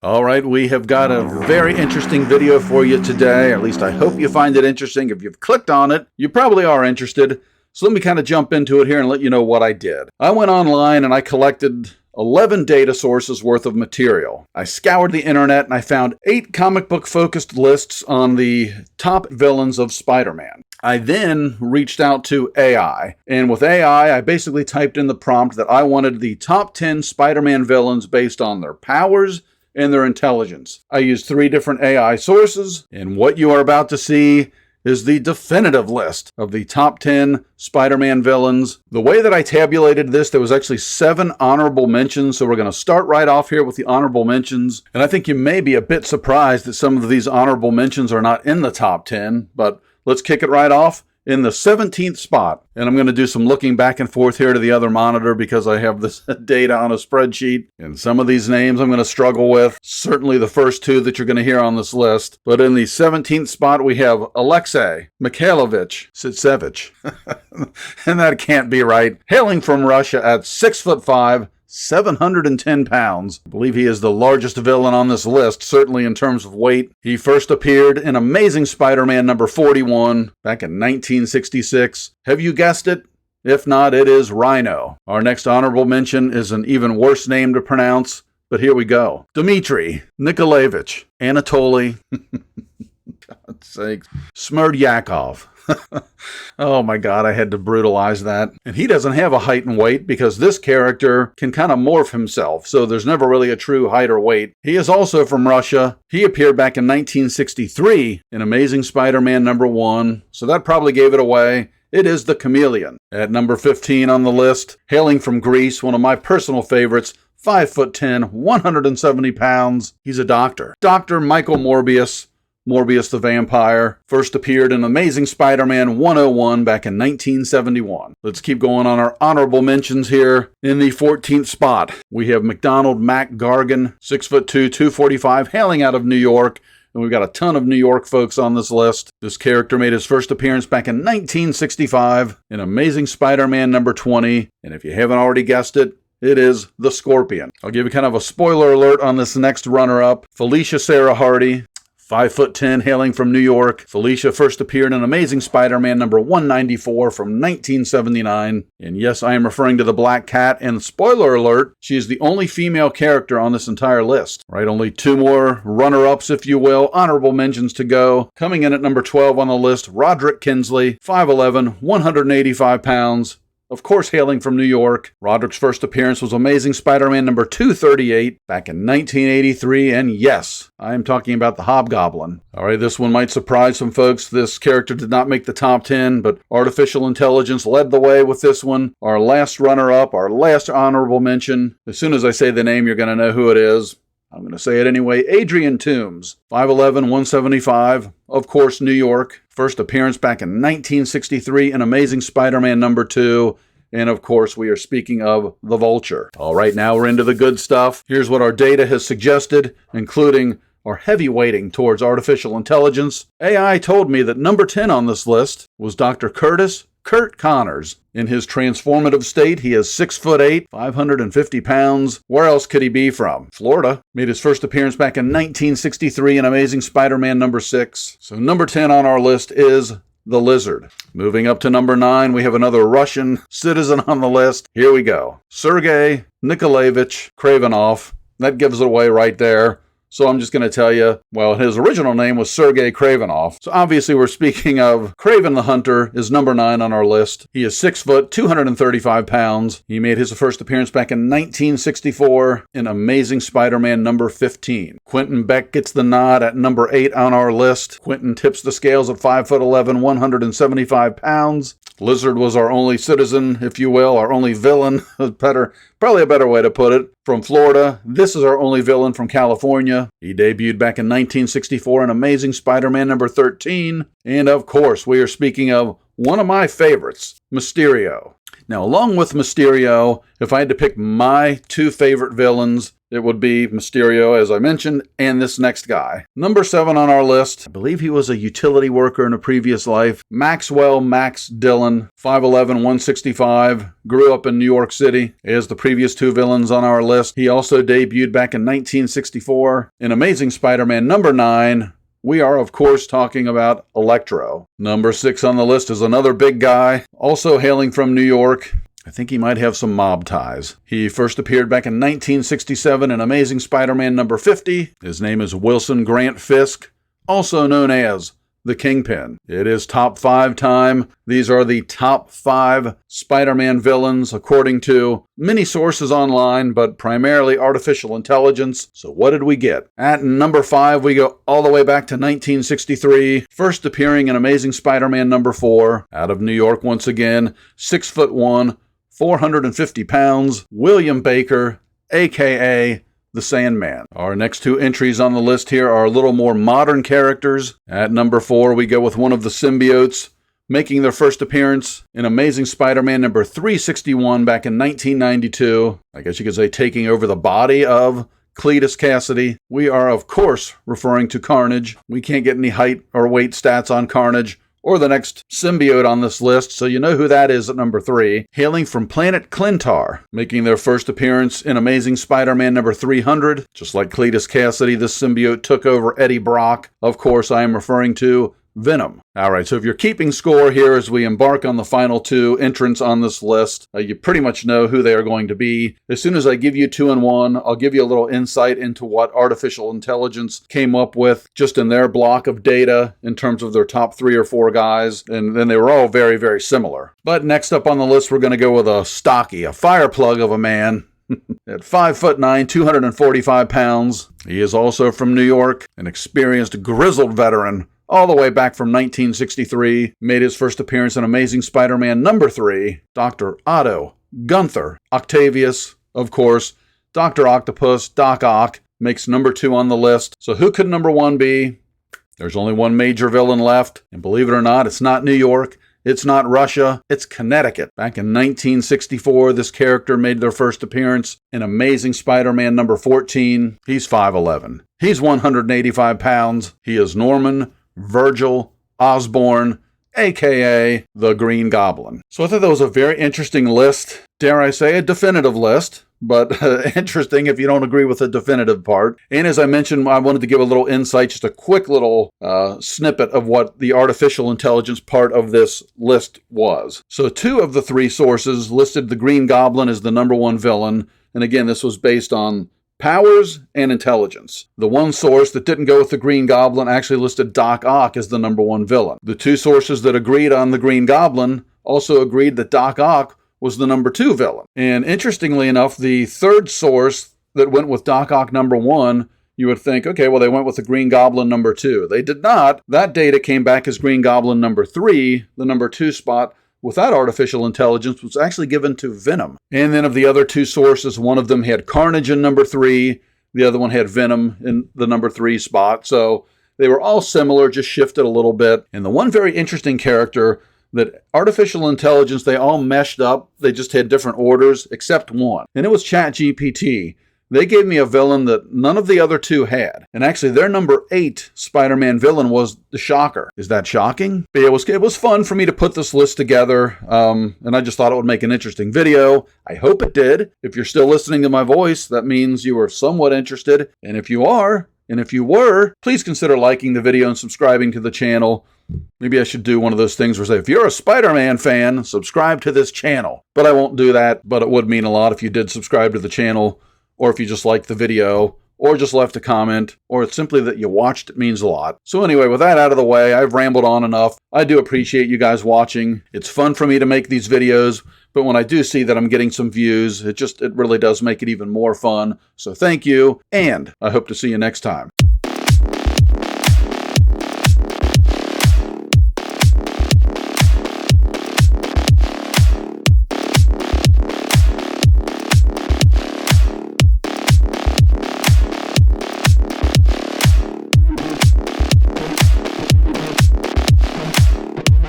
All right, we have got a very interesting video for you today. At least I hope you find it interesting. If you've clicked on it, you probably are interested. So let me kind of jump into it here and let you know what I did. I went online and I collected 11 data sources worth of material. I scoured the internet and I found 8 comic book focused lists on the top villains of Spider-Man. I then reached out to AI, and with AI, I basically typed in the prompt that I wanted the top 10 Spider-Man villains based on their powers and their intelligence. I used 3 different AI sources, and what you are about to see is the definitive list of the top 10 Spider-Man villains. The way that I tabulated this, there was actually 7 honorable mentions, so we're going to start right off here with the honorable mentions. And I think you may be a bit surprised that some of these honorable mentions are not in the top 10, but let's kick it right off. In the 17th spot, and I'm going to do some looking back and forth here to the other monitor because I have this data on a spreadsheet, and some of these names I'm going to struggle with. Certainly the first 2 that you're going to hear on this list. But in the 17th spot, we have Alexei Mikhailovich Sitsevich. And that can't be right. Hailing from Russia at 6'5", 710 pounds. I believe he is the largest villain on this list, certainly in terms of weight. He first appeared in Amazing Spider-Man number 41 back in 1966. Have you guessed it? If not, it is Rhino. Our next honorable mention is an even worse name to pronounce, but here we go. Dmitry Nikolaevich Anatoly God's sakes. Smerdyakov. Oh my God, I had to brutalize that. And he doesn't have a height and weight because this character can kind of morph himself, so there's never really a true height or weight. He is also from Russia. He appeared back in 1963 in Amazing Spider-Man number 1, so that probably gave it away. It is the Chameleon. At number 15 on the list, hailing from Greece, one of my personal favorites, 5'10", 170 pounds. He's a doctor. Dr. Michael Morbius. Morbius the Vampire, first appeared in Amazing Spider-Man 101 back in 1971. Let's keep going on our honorable mentions here. In the 14th spot, we have McDonald Mac Gargan, 6'2", 245, hailing out of New York. And we've got a ton of New York folks on this list. This character made his first appearance back in 1965 in Amazing Spider-Man number 20. And if you haven't already guessed it, it is the Scorpion. I'll give you kind of a spoiler alert on this next runner-up. Felicia Sarah Hardy, 5'10", hailing from New York. Felicia first appeared in Amazing Spider-Man number 194 from 1979. And yes, I am referring to the Black Cat. And spoiler alert, she is the only female character on this entire list. Right, only 2 more runner-ups, if you will, honorable mentions to go. Coming in at number 12 on the list, Roderick Kinsley, 5'11", 185 pounds. Of course, hailing from New York. Roderick's first appearance was Amazing Spider-Man number 238 back in 1983, and yes, I am talking about the Hobgoblin. All right, this one might surprise some folks. This character did not make the top 10, but artificial intelligence led the way with this one. Our last runner-up, our last honorable mention. As soon as I say the name, you're going to know who it is. I'm going to say it anyway. Adrian Toomes, 5'11", 175, of course, New York. First appearance back in 1963 in Amazing Spider-Man number 2. And of course, we are speaking of the Vulture. All right, now we're into the good stuff. Here's what our data has suggested, including our heavy weighting towards artificial intelligence. AI told me that number 10 on this list was Dr. Kurt Connors. In his transformative state, he is 6'8", 550 pounds. Where else could he be from? Florida. Made his first appearance back in 1963 in Amazing Spider-Man number 6. So number 10 on our list is the Lizard. Moving up to number 9, we have another Russian citizen on the list. Here we go. Sergei Nikolaevich Kravenov. That gives it away right there. So I'm just going to tell you, well, his original name was Sergei Kravenov. So obviously we're speaking of Kraven the Hunter is number 9 on our list. He is 6 foot, 235 pounds. He made his first appearance back in 1964 in Amazing Spider-Man number 15. Quentin Beck gets the nod at number 8 on our list. Quentin tips the scales at 5'11", 175 pounds. Lizard was our only citizen, if you will, our only villain, probably a better way to put it, from Florida. This is our only villain from California. He debuted back in 1964 in Amazing Spider-Man number 13. And of course, we are speaking of one of my favorites, Mysterio. Now, along with Mysterio, if I had to pick my 2 favorite villains, it would be Mysterio, as I mentioned, and this next guy. Number 7 on our list, I believe he was a utility worker in a previous life. Maxwell Max Dillon, 5'11", 165, grew up in New York City. As the previous 2 villains on our list, he also debuted back in 1964 in Amazing Spider-Man number 9. We are, of course, talking about Electro. Number 6 on the list is another big guy, also hailing from New York. I think he might have some mob ties. He first appeared back in 1967 in Amazing Spider-Man number 50. His name is Wilson Grant Fisk, also known as the Kingpin. It is top 5 time. These are the top 5 Spider-Man villains according to many sources online, but primarily artificial intelligence. So what did we get? At number 5, we go all the way back to 1963, first appearing in Amazing Spider-Man number 4, out of New York once again, 6'1", 450 pounds, William Baker, a.k.a. the Sandman. Our next 2 entries on the list here are a little more modern characters. At number 4, we go with one of the symbiotes, making their first appearance in Amazing Spider-Man number 361 back in 1992. I guess you could say taking over the body of Cletus Cassidy. We are, of course, referring to Carnage. We can't get any height or weight stats on Carnage or the next symbiote on this list, so you know who that is at number 3. Hailing from planet Clintar, making their first appearance in Amazing Spider-Man number 300. Just like Cletus Cassidy, this symbiote took over Eddie Brock. Of course, I am referring to Venom. Alright, so if you're keeping score here as we embark on the final 2 entrants on this list, you pretty much know who they are going to be. As soon as I give you 2 and 1, I'll give you a little insight into what artificial intelligence came up with just in their block of data in terms of their top 3 or 4 guys, and then they were all very, very similar. But next up on the list, we're going to go with a stocky, a fireplug of a man. At 5'9", 245 pounds. He is also from New York, an experienced, grizzled veteran all the way back from 1963, made his first appearance in Amazing Spider-Man number 3, Dr. Otto Gunther Octavius. Of course, Dr. Octopus, Doc Ock, makes number 2 on the list. So who could number 1 be? There's only one major villain left, and believe it or not, it's not New York, it's not Russia, it's Connecticut. Back in 1964, this character made their first appearance in Amazing Spider-Man number 14. He's 5'11". He's 185 pounds. He is Norman Virgil Osborn, a.k.a. the Green Goblin. So I thought that was a very interesting list. Dare I say, a definitive list, but interesting if you don't agree with the definitive part. And as I mentioned, I wanted to give a little insight, just a quick little snippet of what the artificial intelligence part of this list was. So 2 of the 3 sources listed the Green Goblin as the number 1 villain. And again, this was based on powers and intelligence. The one source that didn't go with the Green Goblin actually listed Doc Ock as the number 1 villain. The 2 sources that agreed on the Green Goblin also agreed that Doc Ock was the number 2 villain. And interestingly enough, the 3rd source that went with Doc Ock number 1, you would think, okay, well, they went with the Green Goblin number 2. They did not. That data came back as Green Goblin number 3, the number 2 spot without artificial intelligence was actually given to Venom. And then of the other 2 sources, one of them had Carnage in number 3, the other one had Venom in the number 3 spot. So they were all similar, just shifted a little bit. And the one very interesting character that artificial intelligence, they all meshed up. They just had different orders, except one. And it was ChatGPT. They gave me a villain that none of the other 2 had. And actually, their number 8 Spider-Man villain was the Shocker. Is that shocking? But it was fun for me to put this list together, and I just thought it would make an interesting video. I hope it did. If you're still listening to my voice, that means you were somewhat interested. And if you are, and if you were, please consider liking the video and subscribing to the channel. Maybe I should do one of those things where I say, if you're a Spider-Man fan, subscribe to this channel. But I won't do that, but it would mean a lot if you did subscribe to the channel, or if you just liked the video, or just left a comment, or it's simply that you watched. It means a lot. So anyway, with that out of the way, I've rambled on enough. I do appreciate you guys watching. It's fun for me to make these videos, but when I do see that I'm getting some views, it really does make it even more fun. So thank you, and I hope to see you next time.